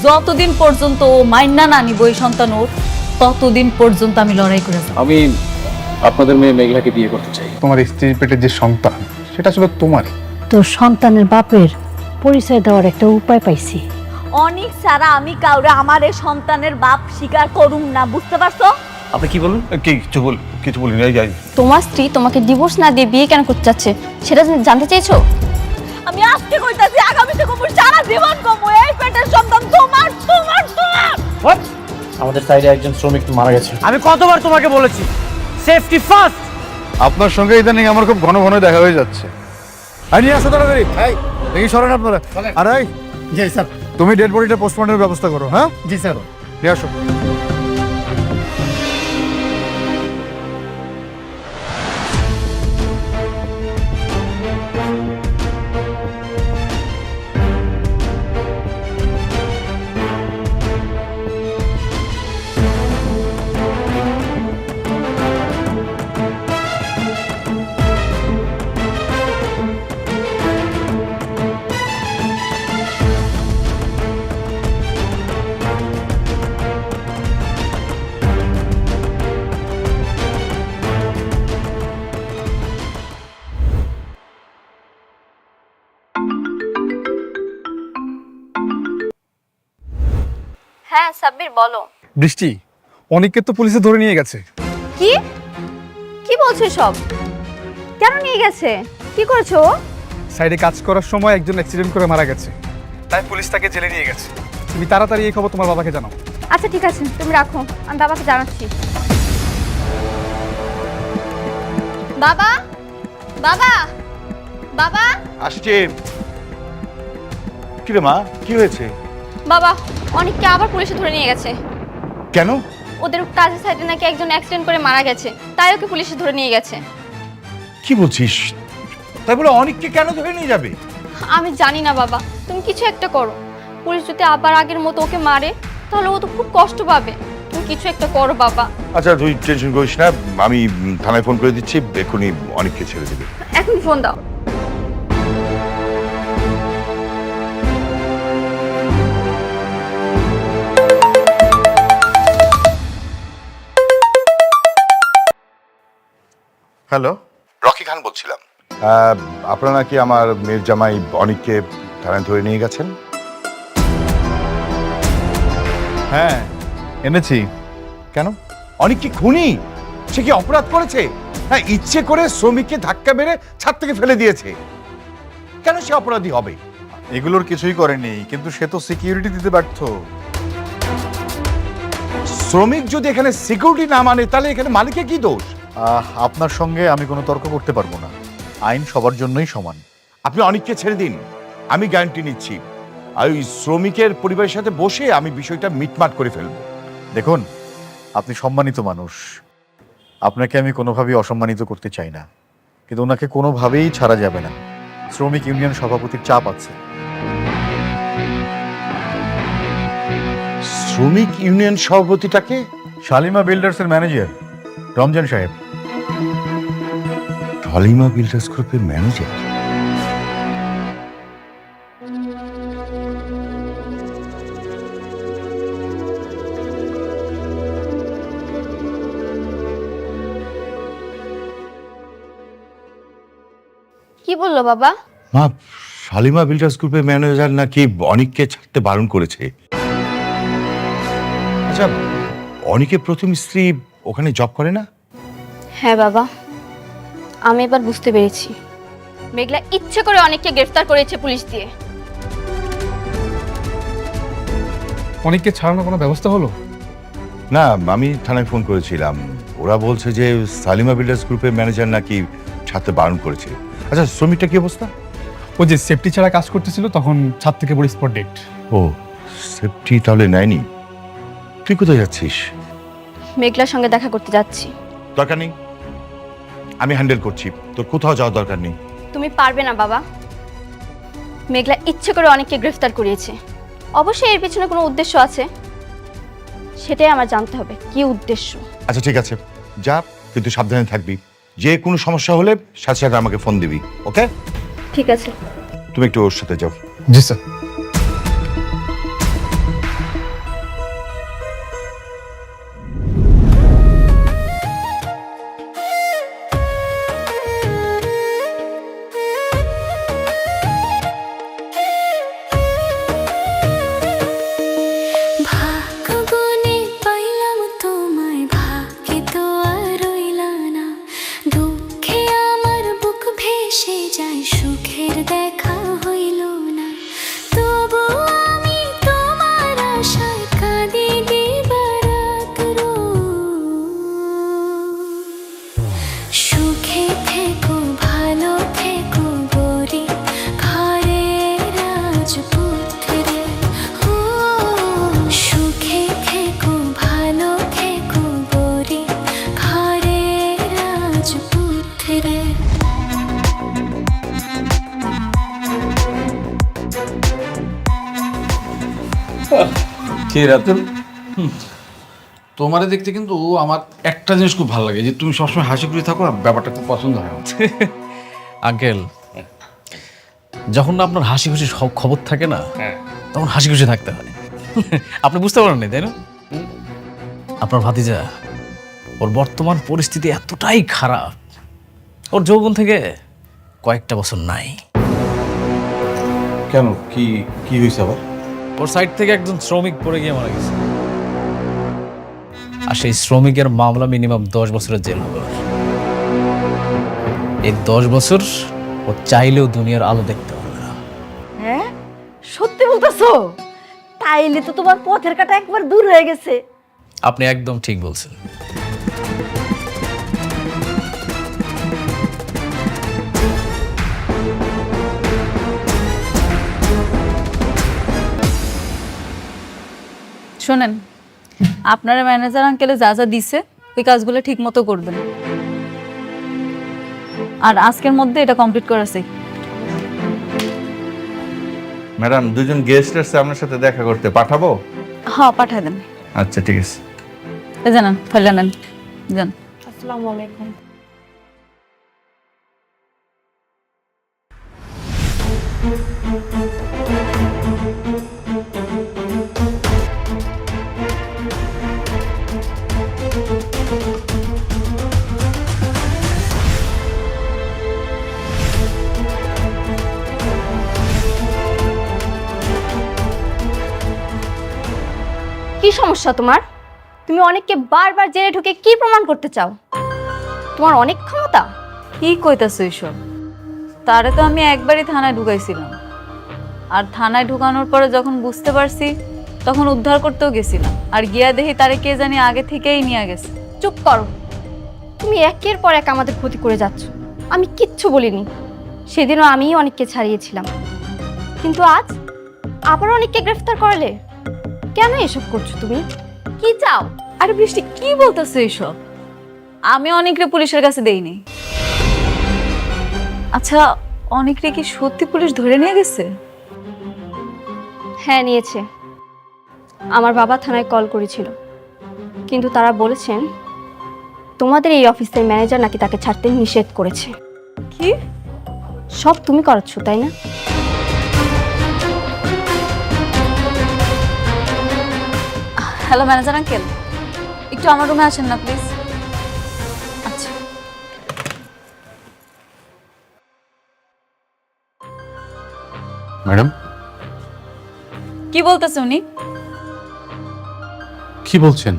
যতদিন পর্যন্ত ও মাইন্না না নিব এই সন্তান ওর, ততদিন পর্যন্ত আমি লড়াই করে যাব। আমি আপনাদের মেয়ে মেঘলাকে বিয়ে করতে চাই। তোমার স্ত্রীর পেটের যে সন্তান সেটা আসলে তোমারই। তোর সন্তানের বাপের পরিচয় দেওয়ার একটা উপায় পাইছি। অনেক সারা আমি কাউরে আমার এই সন্তানের বাপ স্বীকার করুম না, বুঝতে পারছো? আপনি কি বলুন? কিছু বলি নাই যাই। তোমার স্ত্রী তোমাকে ডিভোর্স না দিয়ে বিয়ে কেন করতে চাচ্ছে সেটা জানতে চাইছো? আমি আজকে কইতাছি, আগামীতে কমু, সারা জীবন কমু, এই পেটের সন্তান তোমার তোমার তোমার। আমাদের সাইডে একজন শ্রমিক মারা গেছে। আমি কতবার তোমাকে বলেছি সেফটি ফার্স্ট। আপনার সঙ্গে ইদানিং আমার খুব ঘন ঘন দেখা হয়ে যাচ্ছে। আই নিয়ে আসো তাড়াতাড়ি। দেখি সরেন আপনারা। আরে জি স্যার। তুমি ডেড বডিটা পোস্টমর্টমের ব্যবস্থা করো। হ্যাঁ জি স্যার। নিয়ে আসো। হ্যাঁ সাব্বির বলো। বৃষ্টি, অনেককে তো পুলিশে ধরে নিয়ে গেছে। কি কি বলছো সব? কেন নিয়ে গেছে? কি করেছো? সাইডে কাজ করার সময় একজন অ্যাক্সিডেন্ট করে মারা গেছে, তাই পুলিশ তাকে জেলে নিয়ে গেছে। তুমি তাড়াতাড়ি এই খবর তোমার বাবাকে জানাও। আচ্ছা ঠিক আছে, তুমি রাখো, আমি বাবাকে জানাচ্ছি। বাবা বাবা বাবা আসছে। কি রে মা, কি হয়েছে? বাবা, অনেককে আবার পুলিশে ধরে নিয়ে গেছে। কেন? ওদের কাজের সাইডে নাকি একজন অ্যাক্সিডেন্ট করে মারা গেছে, তাই ওকে পুলিশে ধরে নিয়ে গেছে। কি বলছিস? তাই বলে অনেককে কেন ধরে নিয়ে যাবে? আমি জানি না বাবা, তুমি কিছু একটা করো। পুলিশ যদি আবার আগের মতো ওকে মারে তাহলে ও তো খুব কষ্ট পাবে। তুমি কিছু একটা করো বাবা। আচ্ছা তুই টেনশন করিস না, আমি থানায় ফোন করে দিচ্ছি, এক্ষুনি অনেককে ছেড়ে দেবে। এখন ফোন দাও। হ্যালো, রকি খান বলছিলাম। আপনারা নাকি আমার মেয়ের জামাই অনেককে থানায় ধরে নিয়ে গেছেন? হ্যাঁ এনেছি। কেন? অনেক কি খুনি? সে কি অপরাধ করেছে? হ্যাঁ, ইচ্ছে করে শ্রমিককে ধাক্কা মেরে ছাদ থেকে ফেলে দিয়েছে। কেন সে অপরাধী হবে? এগুলোর কিছুই করেনি, কিন্তু সে তো সিকিউরিটি দিতে ব্যর্থ। শ্রমিক যদি এখানে সিকিউরিটি না মানে তাহলে এখানে মালিকের কি দোষ? আপনার সঙ্গে আমি কোনো তর্ক করতে পারবো না। আইন সবার জন্যই সমান। আপনি অনেককে ছেড়ে দিন, আমি গ্যারান্টি নিচ্ছি আর ওই শ্রমিকের পরিবারের সাথে বসে আমি বিষয়টা মিটমাট করে ফেলবো। দেখুন, আপনি সম্মানিত মানুষ, আপনাকে আমি কোনোভাবেই অসম্মানিত করতে চাই না, কিন্তু ওনাকে কোনোভাবেই ছাড়া যাবে না। শ্রমিক ইউনিয়ন সভাপতির চাপ আছে। শ্রমিক ইউনিয়ন সভাপতিটাকে? শালিমা বিল্ডার্সের ম্যানেজার রমজান সাহেব। শালিমা বিল্ডার্স গ্রুপের ম্যানেজার? কি বললো বাবা? মা, শালিমা বিল্ডার্স গ্রুপের ম্যানেজার নাকি অনেককে ছাড়তে বারণ করেছে। আচ্ছা, অনেকের প্রথম স্ত্রী ওখানে জব করে না? হ্যাঁ বাবা, আমি এবার বুঝতে পেরেছি। মেঘলা ইচ্ছে করে অনেককে গ্রেফতার করেছে পুলিশ দিয়ে। অনেককে ছাড়ানোর কোনো ব্যবস্থা হলো? না, আমি থানায় ফোন করেছিলাম, ওরা বলছে যে শালিমা বিল্ডার্স গ্রুপের ম্যানেজার নাকি ছাড়তে বারণ করেছে। আচ্ছা, শ্রমিকটা কি অবস্থা? ও যে সেফটি ছাড়া কাজ করতেছিল তখন ছাদ থেকে পড়ে স্পট ডেট। ও, সেফটি তাহলে নেয়নি। তুই কোথায় যাচ্ছিস? মেঘলার সঙ্গে দেখা করতে যাচ্ছি। দরকার নেই, আমি হ্যান্ডেল করছি, তোর কোথাও যাওয়ার দরকার নেই। তুমি পারবে না বাবা। মেঘলা ইচ্ছে করে অনেককে গ্রেফতার করিয়েছে। অবশ্যই এর পিছনে কোনো উদ্দেশ্য আছে, সেটাই আমার জানতে হবে কি উদ্দেশ্য। আচ্ছা ঠিক আছে, যা, কিন্তু সাবধানে থাকবি। যে কোনো সমস্যা হলে সাথে সাথে আমাকে ফোন দিবি, ওকে? ঠিক আছে। তুমি একটু ওর সাথে যাও। জি স্যার। কে রাতুল? তোমারে দেখতে কিন্তু আমার একটা জিনিস খুব ভালো লাগে যে তুমি সবসময় হাসি খুশি থাকো না, ব্যাপারটা খুব পছন্দ হয় আমার। আঙ্কেল, যখন না আপনার হাসি খুশি সব খবর থাকে না, তখন হাসি খুশি থাকতে হয়। আপনি বুঝতে পারেন না, তাই না? আপনার ভাতিজা, ওর বর্তমান পরিস্থিতি এতটাই খারাপ, ওর যৌবন থেকে কয়েকটা বছর নাই। কেন, কি কি হয়েছে আবার? ওর সাইড থেকে একজন শ্রমিক পড়ে গিয়ে মারা গেছে, আর সেই শ্রমিকের মামলা মিনিমাম 10 বছরের জেল হবে। এই 10 বছর ও চাইলেও দুনিয়ার আলো দেখতে পারবে না। হ্যাঁ, সত্যি বলতেছো? তাইলে তো তোমার পথের কাটা একবার দূর হয়ে গেছে। আপনি একদম ঠিক বলছেন। শোনেন, আপনারা ম্যানেজার আঙ্কেলে যা যা দিছে ওই কাজগুলো ঠিক মতো করবেন, আর আজকের মধ্যে এটা কমপ্লিট করেছে। ম্যাডাম, দুজন গেস্ট আসছে আপনার সাথে দেখা করতে, পাঠাবো? হ্যাঁ, পাঠায় দেন। আচ্ছা, ঠিক আছে। জানান, ফেলে নেন, যান। আসসালামু আলাইকুম। কি সমস্যা তোমার? তুমি অনেককে বারবার জেলে ঢুকে কি প্রমাণ করতে চাও? তোমার অনেক ক্ষমতা। কি কইতাছো এইসব? তারে তো আমি একবারই থানায় ঢুকাইছিলাম, আর থানায় ঢুকানোর পরে যখন বুঝতে পারছি তখন উদ্ধার করতেও গেছিলাম, আর গিয়া দেখি তারে কে জানি আগে থেকেই নিয়ে গেছে। চুপ করো, তুমি একের পর এক আমাদের ক্ষতি করে যাচ্ছ। আমি কিচ্ছু বলিনি, সেদিনও আমিই অনেককে ছাড়িয়েছিলাম, কিন্তু আজ আবার অনেককে গ্রেফতার করলে। কেন এসব করছো তুমি? কি চাও? আরে বৃষ্টি, কি বলতেছো এইসব? আমি অনেকরে পুলিশের কাছে দেইনি। আচ্ছা, অনেকরে কি সত্যি পুলিশ ধরে নিয়ে গেছে? হ্যাঁ, নিয়েছে। আমার বাবা থানায় কল করেছিল, কিন্তু তারা বলেছেন তোমাদের এই অফিসের ম্যানেজার নাকি তাকে ছাড়তে নিষেধ করেছে। কি? সব তুমি করাচ্ছ, তাই না? হ্যালো ম্যানেজার আঙ্কেল, একটু আমার রুমে আসেন না প্লিজ। আচ্ছা। ম্যাডাম, কি বলতেছে উনি? কি বলছেন?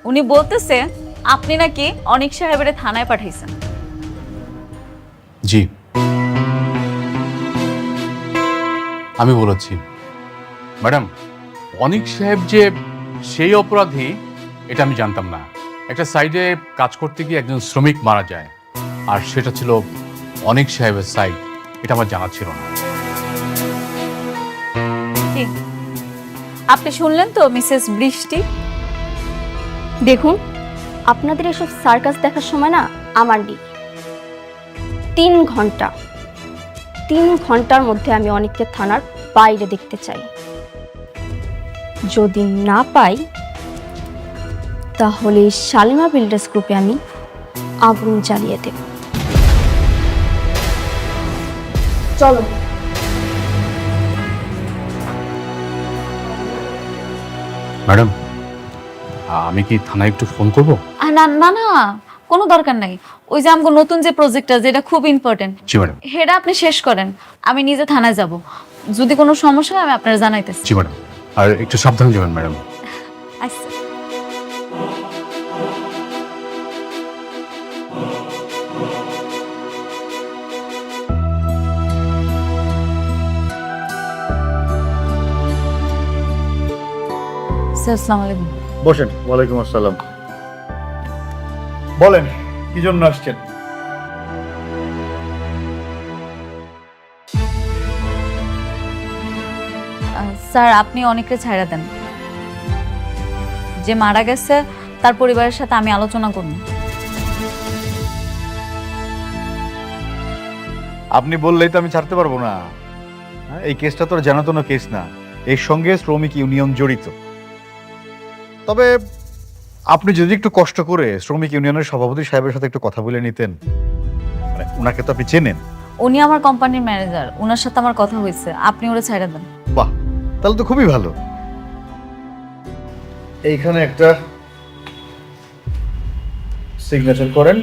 উনি বলতেছে আপনি নাকি অনিক সাহেবের থানায় পাঠাইছেন। জি, আমি বলেছি। ম্যাডাম, অনিক সাহেব যে সেই অপরাধী এটা আমি জানতাম না। একটা সাইডে কাজ করতে গিয়ে একজন শ্রমিক মারা যায়, আর সেটা ছিল অনিক সাহেবের সাইড, এটা আমার জানা ছিল না। কি আপনি শুনলেন তো মিসেস বৃষ্টি? দেখুন, আপনাদের এসব সার্কাস দেখার সময় না আমার নেই। 3 ঘন্টার মধ্যে আমি অনেককে থানার বাইরে দেখতে চাই। যদি না পাই তাহলে শালিমা বিল্ডার্স গ্রুপে আমি আগুন জ্বালিয়ে দেব। চলো। ম্যাডাম, আমি কি থানায় একটু ফোন করবো? না না না, কোনো দরকার নাই। ওই যে আমাকে নতুন যে প্রজেক্টটা, যেটা খুব ইম্পর্টেন্ট, জি ম্যাডাম। সেটা আপনি শেষ করেন, আমি নিজে থানায় যাব। যদি কোনো সমস্যা হয় আমি আপনারা জানাইতেছি। জি ম্যাডাম, আর একটু সাবধানে যাবেন ম্যাডাম। আচ্ছা। স্যার, আসসালামু আলাইকুম। বসেন। ওয়ালাইকুম আসসালাম। বলেন, কি জন্য আসছেন? স্যার, আপনি অনেককে ছাইড়া দেন। যে মারা গেছে তার পরিবারের সাথে আমি আলোচনা করব। আপনি বললেই তো আমি ছাড়তে পারবো না। এই কেসটা তো জানাতনো কেস না। এর সঙ্গে শ্রমিক ইউনিয়ন জড়িত। তবে আপনি যদি একটু কষ্ট করে শ্রমিক ইউনিয়নের সভাপতি সাহেবের সাথে একটু কথা বলে নিতেন, মানে ওনাকে তো আপনি চেনেন। উনি আমার কোম্পানির ম্যানেজার, ওনার সাথে আমার কথা হয়েছে, আপনি ওরা ছাইড়া দেন। বাহ, তাহলে তো খুবই ভালো। এইখানে একটা সিগনেচার করেন,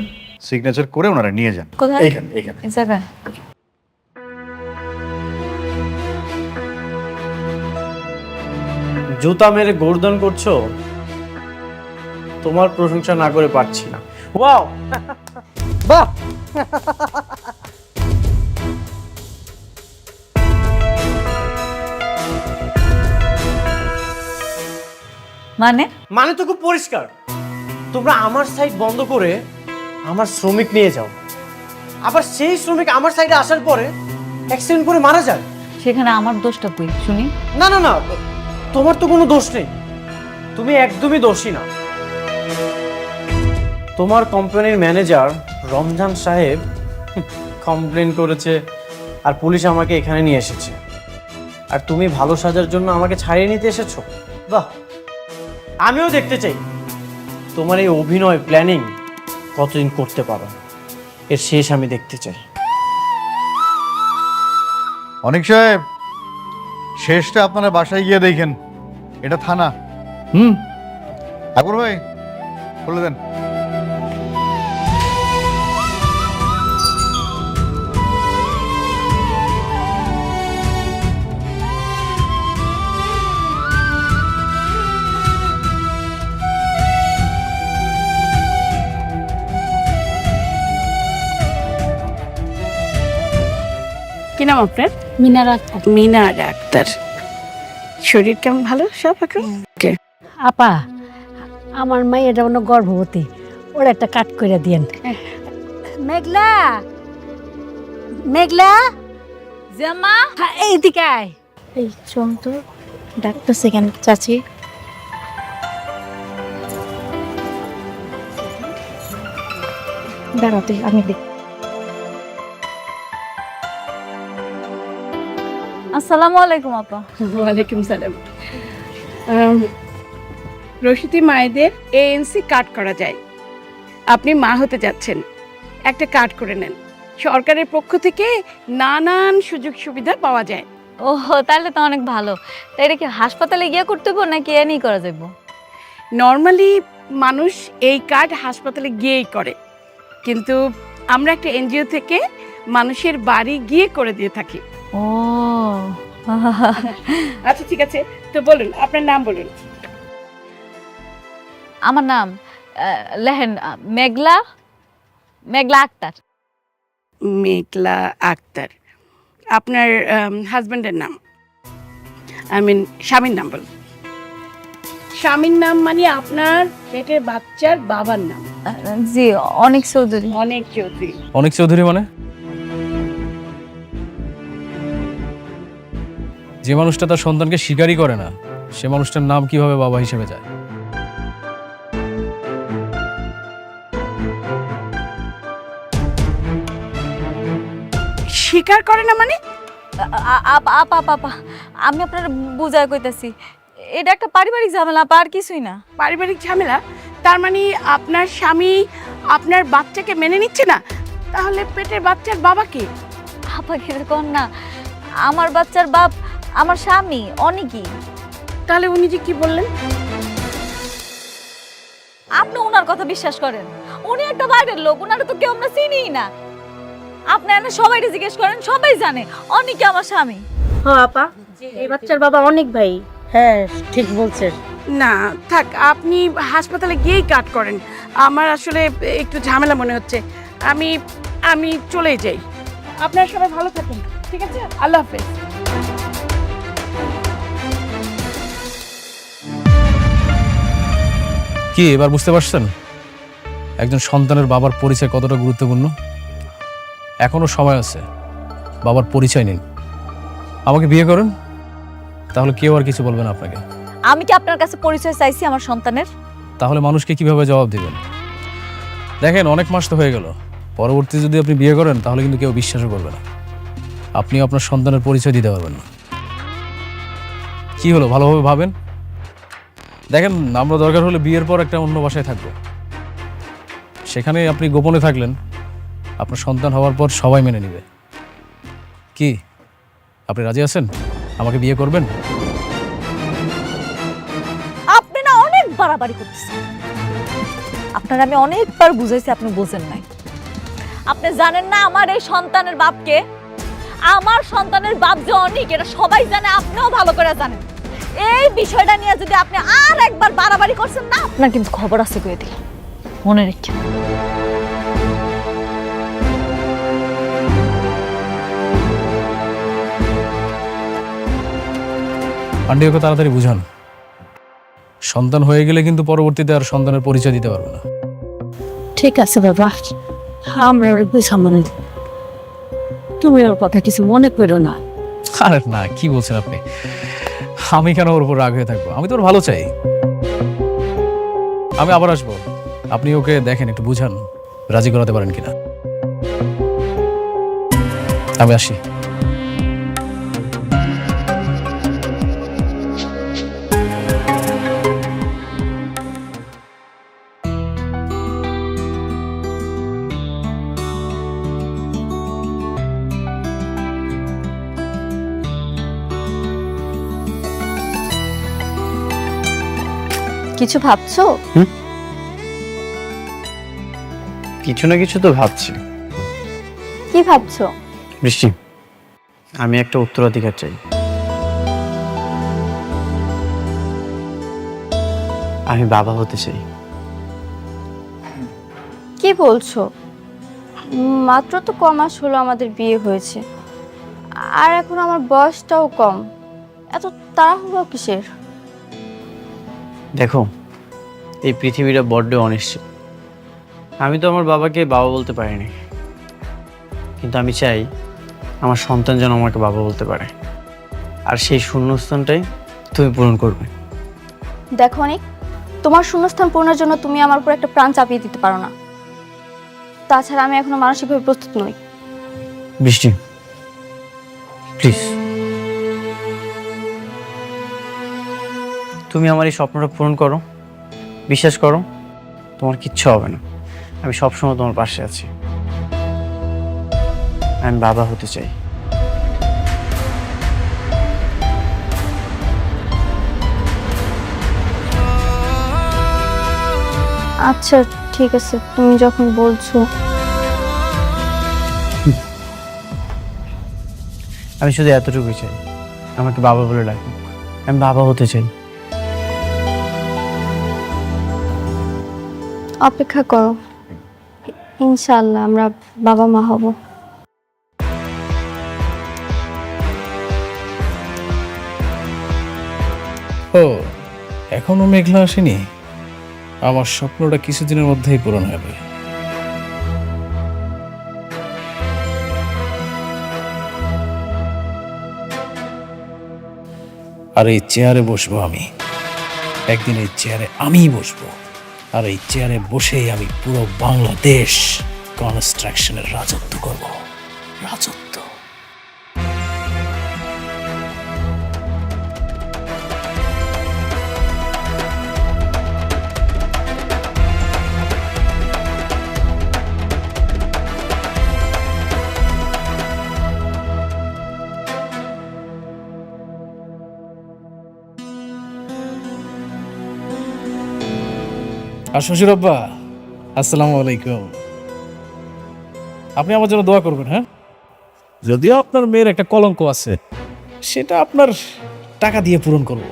সিগনেচার করে ওনারা নিয়ে যান। কোথায়? এইখানে এইখানে। এই জায়গায়। জুতা মেরে গোর্দন করছো, তোমার প্রশংসা না করে পারছি না। ওয়াও, বাহ! মানে তো খুব পরিষ্কার, তোমরা আমার সাইড বন্ধ করে আমার শ্রমিক নিয়ে যাও, আবার সেই শ্রমিক আমার সাইডে আসার পরে অ্যাক্সিডেন্ট করে মারা যায়। সেখানে আমার দোষটা কই শুনি? না না না, তোমার তো কোনো দোষ নেই, তুমি একদমই দোষী না। তোমার কোম্পানির ম্যানেজার রমজান সাহেব কমপ্লেন করেছে, আর পুলিশ আমাকে এখানে নিয়ে এসেছে, আর তুমি ভালো সাজার জন্য আমাকে ছাড়িয়ে নিতে এসেছো। বাহ, আমিও দেখতে চাই তোমার এই অভিনয় প্ল্যানিং কতদিন করতে পারো, এর শেষ আমি দেখতে চাই। অনেক সাহেব, শেষটা আপনারা বাসায় গিয়ে দেখেন, এটা থানা। আকবর ভাই, বলে দেন। কি নাম আপনার? মিনার আক্তার। মিনার আক্তার। শরীর কেমন? ভালো সব এখন? আপা, আমার মায়ের অন্য গর্ভবতী, ওরা একটা কাট করে দিয়েন। মেঘলা, মেঘলা, জামা হ্যাঁ, এইদিকে আয়। এই চল তো, ডাক্তার কেন চাচি? দাঁড়াতে আমি দেখ। আসসালামু আলাইকুম আপা। ওয়ালাইকুম সালাম। প্রসূতি মায়েদের এএনসি কার্ড করা যায়। আপনি মা হতে যাচ্ছেন, একটা কার্ড করে নেন। সরকারের পক্ষ থেকে নানান সুযোগ সুবিধা পাওয়া যায়। ও, তাহলে তো অনেক ভালো। তাই এটা কি হাসপাতালে গিয়ে করতে হবে নাকি এমনি করা যাবে? নর্মালি মানুষ এই কার্ড হাসপাতালে গিয়েই করে, কিন্তু আমরা একটা এনজিও থেকে মানুষের বাড়ি গিয়ে করে দিয়ে থাকি। ও আচ্ছা ঠিক আছে, তো বলুন আপনার নাম বলুন। আমার নাম লেহেন মেঘলা, মেঘলা আক্তার। মেঘলা আক্তার। আপনার হাজব্যান্ডের নাম, আই মিন স্বামীর নাম বলুন। স্বামীর নাম মানে আপনার পেটের বাচ্চার বাবার নাম? জি, অনেক চৌধুরী। অনেক চৌধুরী। অনেক চৌধুরী মানে? যে মানুষটা তার সন্তানকে স্বীকারই করে না, সে মানুষটার নাম কিভাবে বাবা হিসেবে যায়? স্বীকার করে না মানে? আপা, আমি আপনার বুঝায় কইতাছি, এটা একটা পারিবারিক ঝামেলা, আপা, আর কিছুই না। পারিবারিক ঝামেলা? তার মানে আপনার স্বামী আপনার বাচ্চাকে মেনে নিচ্ছে না? তাহলে পেটের বাচ্চার বাবা কে? আপা কিরকম না, আমার বাচ্চার বাপ আমার স্বামী অনেকই। তাহলে উনি যে কি বললেন? আপনি ওনার কথা বিশ্বাস করেন? উনি একটা বাইরের লোক, ওনারা তো কেউ আমরা চিনিই না। আপনি এনে সবাইকে জিজ্ঞেস করেন, সবাই জানে অনেকে আমার স্বামী। হ্যাঁ আপা, এই বাচ্চার বাবা অনেক ভাই। হ্যাঁ ঠিক বলছেন। না থাক, আপনি হাসপাতালে গিয়েই কাট করেন। আমার আসলে একটু ঝামেলা মনে হচ্ছে। আমি চলেই যাই। আপনারা সবাই ভালো থাকেন, ঠিক আছে? আল্লাহ হাফেজ। কি এবার বুঝতে পারছেন একজন সন্তানের বাবার পরিচয় কতটা গুরুত্বপূর্ণ? এখনো সময় আছে, বাবার পরিচয় নিন, আমাকে বিয়ে করুন, তাহলে কেউ আর কিছু বলবে না আপনাকে। আমি কি আপনার কাছে পরিচয় চাইছি আমার সন্তানের? তাহলে মানুষকে কিভাবে জবাব দিবেন? দেখেন, অনেক মাস তো হয়ে গেল, পরবর্তী যদি আপনি বিয়ে করেন তাহলে কিন্তু কেউ বিশ্বাসও করবে না, আপনিও আপনার সন্তানের পরিচয় দিতে পারবেন না। কি কি হলো, ভালোভাবে ভাবেন। দেখেন, আমরা দরকার হলে বিয়ের পর একটা অন্য বাসায় থাকবো, সেখানে আপনি গোপনে থাকলেন, আপনার সন্তান হওয়ার পর সবাই মেনে নেবে। কি আপনি রাজি আছেন? আমাকে বিয়ে করবেন? আপনি না অনেক বাড়াবাড়ি করতেছেন। আপনার আমি অনেকবার বুঝাইছি, আপনি বোঝেন নাই। আপনি জানেন না আমার এই সন্তানের বাপকে? আমার সন্তানের বাপ যে অনেক, এটা সবাই জানে, আপনিও ভালো করে জানেন। এই বিষয়টা নিয়ে যদি আপনি আর একবার বাড়াবাড়ি করছেন না, আপনার কিন্তু খবর আছে কয়ে দিলাম, মনে রেখে। আন্টি, ওকে তাড়াতাড়ি বুঝান। সন্তান হয়ে গেলে কিন্তু পরবর্তীতে আর সন্তানের পরিচয় দিতে পারবে না। ঠিক আছে বাবা, আমরা সামনে, তুমি ওর কথা কিছু মনে করো না। আরে না, কি বলছেন আপনি? আমি কেন ওর উপর রাগ হয়ে থাকবো? আমি তো ওর ভালো চাই। আমি আবার আসবো, আপনি ওকে দেখেন, একটু বুঝান, রাজি করাতে পারেন কিনা। আমি আসি। কিছু ভাবছো? কিছু না কিছু তো ভাবছি। কি ভাবছো? বৃষ্টি, আমি একটা উত্তরাধিকার চাই। আমি বাবা হতে চাই। কি বলছো? মাত্র তো কমাস হলো আমাদের বিয়ে হয়েছে, আর এখন আমার বয়সটাও কম, এত তাড়াহুড়ো কিসের? দেখো, এই পৃথিবীটা বড্ড অনিশ্চিত। আমি তো আমার বাবাকে বাবা বলতে পারিনি, কিন্তু আমি চাই আমার সন্তান যেন আমাকে বাবা বলতে পারে, আর সেই শূন্যস্থানটাই তুমি পূরণ করবে। দেখো অনেক, তোমার শূন্যস্থান পূরণের জন্য তুমি আমার উপর একটা প্রাণ চাপিয়ে দিতে পারো না। তাছাড়া আমি এখনো মানসিকভাবে প্রস্তুত নই। বৃষ্টি, প্লিজ, তুমি আমার এই স্বপ্নটা পূরণ করো। বিশ্বাস করো, তোমার কিচ্ছু হবে না। আমি সবসময় তোমার পাশে আছি। আমি বাবা হতে চাই। আচ্ছা ঠিক আছে, তুমি যখন বলছো। আমি শুধু এতটুকুই চাই, আমাকে বাবা বলে ডাকুক। আমি বাবা হতে চাই। অপেক্ষা করো, ইনশাআল্লাহ আমরা বাবা মা হব। ও, এখনো মেঘলা আসেনি? আমার স্বপ্নটা কিছুদিনের মধ্যেই পূরণ হবে। আর এই চেয়ারে বসবো আমি, একদিন এই চেয়ারে আমিই বসবো, আর এই চেয়ারে বসেই আমি পুরো বাংলাদেশ কনস্ট্রাকশনের রাজত্ব করব। রাজত্ব। আর শ্বশুর আব্বা, আসসালামু আলাইকুম। আপনি আমার জন্য দোয়া করবেন, হ্যাঁ? যদিও আপনার মেয়ের একটা কলঙ্ক আছে, সেটা আপনার টাকা দিয়ে পূরণ করব।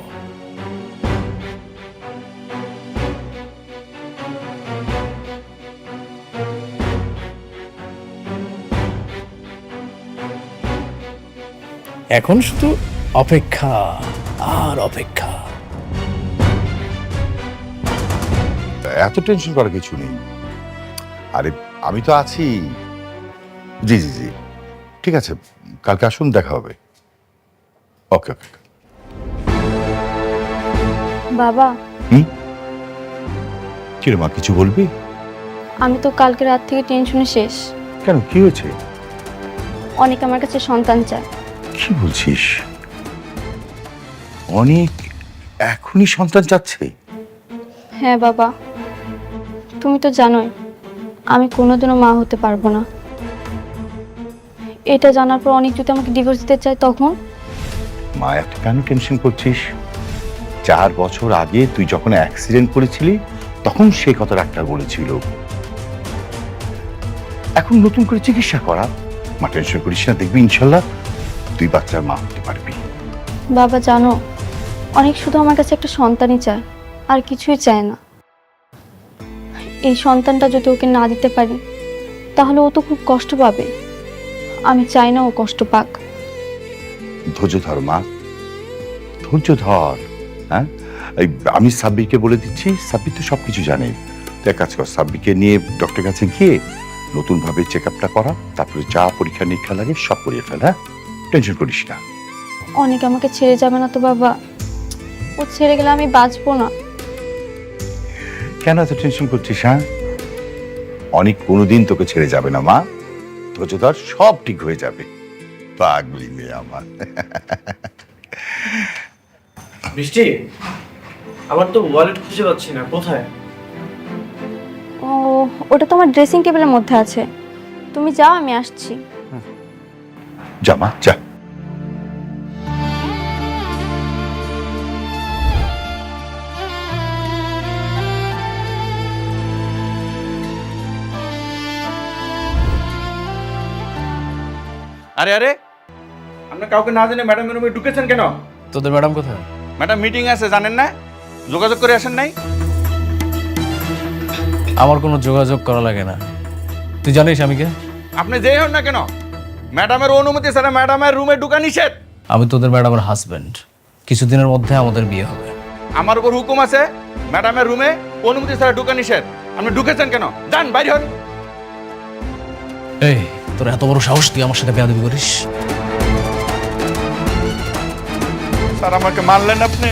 এখন শুধু অপেক্ষা আর অপেক্ষা। এত টেনশন করার কিছু নেই। আরে আমি তো আছি। জি জি জি, ঠিক আছে, কালকে আসুন, দেখা হবে। ওকে ওকে। বাবা, কি রে মা, কিছু বলবি? আমি তো কালকে রাত থেকে টেনশনে শেষ। কেন, কি হয়েছে? অনেক আমার কাছে সন্তান চায়। কি বলছিস? অনেক এখনই সন্তান চাচ্ছে? হ্যাঁ বাবা, তুমি তো জানোই আমি কোনোদিনও মা হতে পারবো না। এটা জানার পর অনেক যদি আমাকে ডিভোর্স দিতে চায় তখন? মা, এত কেন টেনশন করছিস? 4 বছর আগে তুই যখন অ্যাক্সিডেন্ট করেছিলি তখন সে কথা ডাক্তার বলেছিল। এখন নতুন করে চিকিৎসা করা। মা, টেনশন করিস না, দেখবি ইনশাল্লাহ তুই বাচ্চার মা হতে পারবি। বাবা জানো, অনেক শুধু আমার কাছে একটা সন্তানই চায়, আর কিছুই চায় না। এই সন্তানটা যদি ওকে না দিতে পারি তাহলে ও তো খুব কষ্ট পাবে। আমি চাই না ও কষ্ট পাক। ধৈর্য ধর মা, ধৈর্য ধর। হ্যাঁ, আমি সাব্বিরকে বলে দিচ্ছি, সাব্বির তো সবকিছু জানে। তো এক কাজ কর, সাব্বিরকে নিয়ে ডক্টরের কাছে গিয়ে নতুন ভাবে চেক আপটা করা, তারপরে যা পরীক্ষা নিরীক্ষা লাগে সব করিয়ে ফেল। হ্যাঁ, টেনশন করিস না। অনেক আমাকে ছেড়ে যাবে না তো বাবা? ও ছেড়ে গেলে আমি বাঁচবো না। কেন এত টেনশন করছিস? হ্যাঁ, অনেক কোনোদিন তোকে ছেড়ে যাবে না মা, ধৈর্য ধর, সব ঠিক হয়ে যাবে। পাগলি মেয়ে আমার। বৃষ্টি, আমার তো ওয়ালেট খুঁজে পাচ্ছি না, কোথায়? ও, ওটা তোমার ড্রেসিং টেবিলের মধ্যে আছে। তুমি যাও, আমি আসছি। যা মা, যা। আরে আরে, আপনার কাউকে না জেনে ম্যাডামের রুমে ঢুকেছেন কেন? তোদের ম্যাডাম কোথায়? ম্যাডাম মিটিং আছে, জানেন না? যোগাযোগ করে আসেন নাই? আমার কোনো যোগাযোগ করা লাগে না। তুই জানিস আমি কে? আপনি যেই হন না কেন, ম্যাডামের অনুমতি ছাড়া ম্যাডামের রুমে ঢুকা নিষেধ। আমি তোদের ম্যাডামের হাজবেন্ড। কিছুদিনের মধ্যে আমাদের বিয়ে হবে। আমার উপর হুকুম আছে, ম্যাডামের রুমে অনুমতি ছাড়া ঢুকা নিষেধ। আপনি ঢুকেছেন কেন? যান, বাইরে হন। এই, তোর এত বড় সাহস, তুই আমার সাথে বেয়াদবি করিস? স্যার, আমাকে মারলেন আপনি?